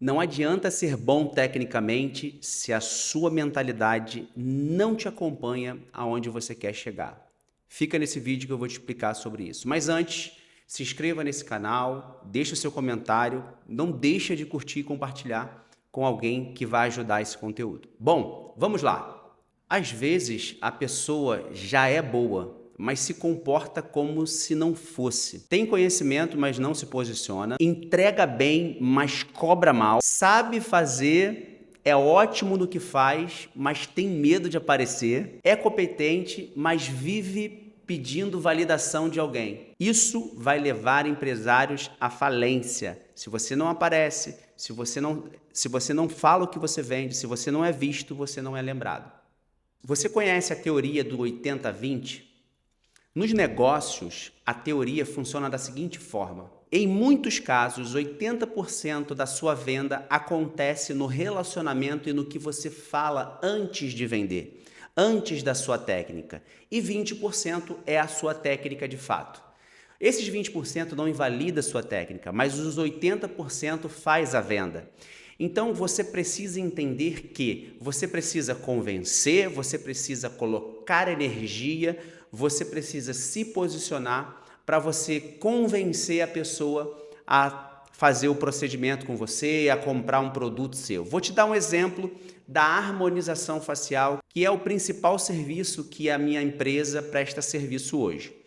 Não adianta ser bom tecnicamente se a sua mentalidade não te acompanha aonde você quer chegar. Fica nesse vídeo que eu vou te explicar sobre isso. Mas antes, se inscreva nesse canal, deixe o seu comentário, não deixa de curtir e compartilhar com alguém que vai ajudar esse conteúdo. Bom, vamos lá. Às vezes a pessoa já é boa, mas se comporta como se não fosse. Tem conhecimento, mas não se posiciona. Entrega bem, mas cobra mal. Sabe fazer, é ótimo no que faz, mas tem medo de aparecer. É competente, mas vive pedindo validação de alguém. Isso vai levar empresários à falência. Se você não aparece, se você não fala o que você vende, se você não é visto, você não é lembrado. Você conhece a teoria do 80-20? Nos negócios, a teoria funciona da seguinte forma. Em muitos casos, 80% da sua venda acontece no relacionamento e no que você fala antes de vender, antes da sua técnica. E 20% é a sua técnica de fato. Esses 20% não invalida a sua técnica, mas os 80% faz a venda. Então, você precisa entender que você precisa convencer, você precisa colocar energia, você precisa se posicionar para você convencer a pessoa a fazer o procedimento com você, a comprar um produto seu. Vou te dar um exemplo da harmonização facial, que é o principal serviço que a minha empresa presta serviço hoje.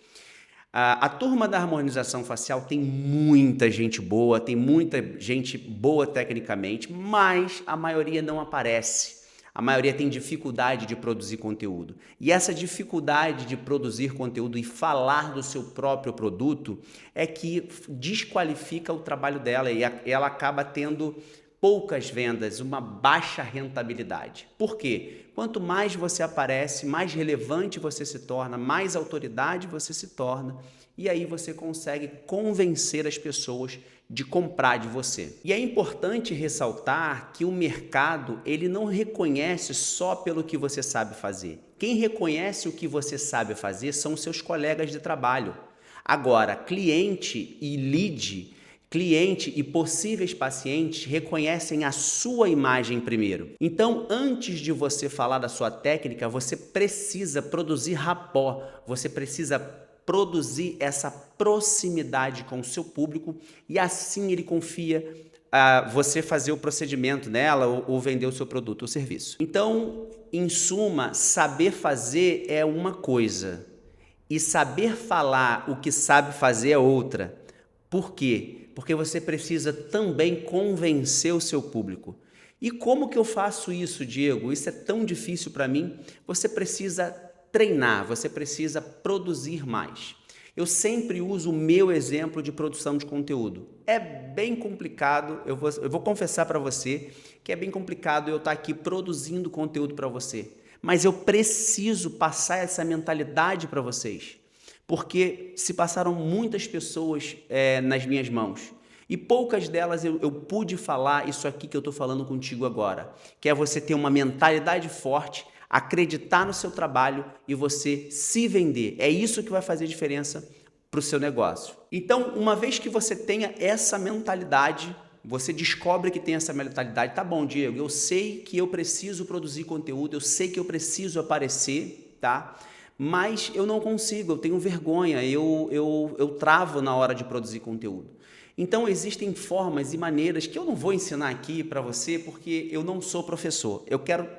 A turma da harmonização facial tem muita gente boa, tem muita gente boa tecnicamente, mas a maioria não aparece. A maioria tem dificuldade de produzir conteúdo. E essa dificuldade de produzir conteúdo e falar do seu próprio produto é que desqualifica o trabalho dela e ela acaba tendo poucas vendas, uma baixa rentabilidade. Por quê? Quanto mais você aparece, mais relevante você se torna, mais autoridade você se torna, e aí você consegue convencer as pessoas de comprar de você. E é importante ressaltar que o mercado, ele não reconhece só pelo que você sabe fazer. Quem reconhece o que você sabe fazer são os seus colegas de trabalho. Agora, cliente e possíveis pacientes reconhecem a sua imagem primeiro. Então, antes de você falar da sua técnica, você precisa produzir rapport, você precisa produzir essa proximidade com o seu público e assim ele confia você fazer o procedimento nela ou vender o seu produto ou serviço. Então, em suma, saber fazer é uma coisa e saber falar o que sabe fazer é outra. Por quê? Porque você precisa também convencer o seu público. E como que eu faço isso, Diego? Isso é tão difícil para mim. Você precisa treinar, você precisa produzir mais. Eu sempre uso o meu exemplo de produção de conteúdo. É bem complicado, eu vou confessar para você que é bem complicado eu estar aqui produzindo conteúdo para você. Mas eu preciso passar essa mentalidade para vocês. Porque se passaram muitas pessoas nas minhas mãos e poucas delas eu pude falar isso aqui que eu estou falando contigo agora, que é você ter uma mentalidade forte, acreditar no seu trabalho e você se vender. É isso que vai fazer diferença para o seu negócio. Então, uma vez que você tenha essa mentalidade, você descobre que tem essa mentalidade, tá bom, Diego, eu sei que eu preciso produzir conteúdo, eu sei que eu preciso aparecer, tá? Mas eu não consigo, eu tenho vergonha, eu travo na hora de produzir conteúdo. Então existem formas e maneiras que eu não vou ensinar aqui para você porque eu não sou professor. Eu quero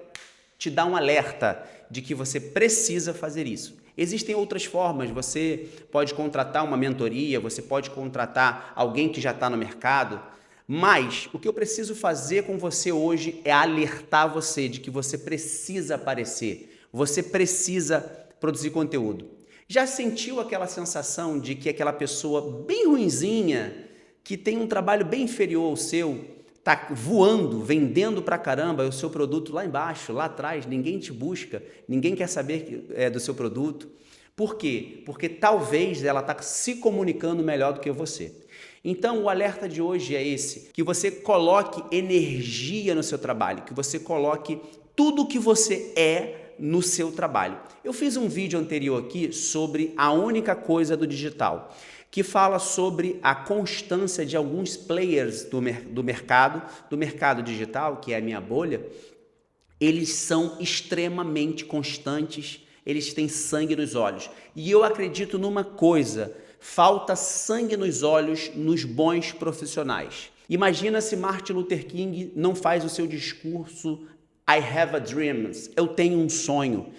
te dar um alerta de que você precisa fazer isso. Existem outras formas, você pode contratar uma mentoria, você pode contratar alguém que já está no mercado, mas o que eu preciso fazer com você hoje é alertar você de que você precisa aparecer, você precisa produzir conteúdo. Já sentiu aquela sensação de que aquela pessoa bem ruinzinha, que tem um trabalho bem inferior ao seu, tá voando, vendendo pra caramba o seu produto lá embaixo, lá atrás, ninguém te busca, ninguém quer saber do seu produto. Por quê? Porque talvez ela está se comunicando melhor do que você. Então, o alerta de hoje é esse, que você coloque energia no seu trabalho, que você coloque tudo o que você é no seu trabalho. Eu fiz um vídeo anterior aqui sobre a única coisa do digital, que fala sobre a constância de alguns players do mercado digital, que é a minha bolha. Eles são extremamente constantes, eles têm sangue nos olhos. E eu acredito numa coisa, falta sangue nos olhos nos bons profissionais. Imagina se Martin Luther King não faz o seu discurso I have a dream, eu tenho um sonho.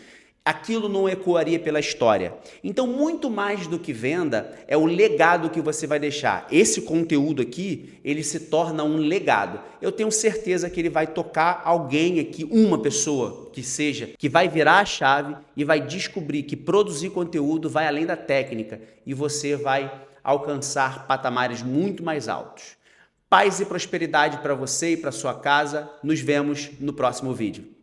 Aquilo não ecoaria pela história. Então, muito mais do que venda, é o legado que você vai deixar. Esse conteúdo aqui, ele se torna um legado. Eu tenho certeza que ele vai tocar alguém aqui, uma pessoa que seja, que vai virar a chave e vai descobrir que produzir conteúdo vai além da técnica e você vai alcançar patamares muito mais altos. Paz e prosperidade para você e para sua casa. Nos vemos no próximo vídeo.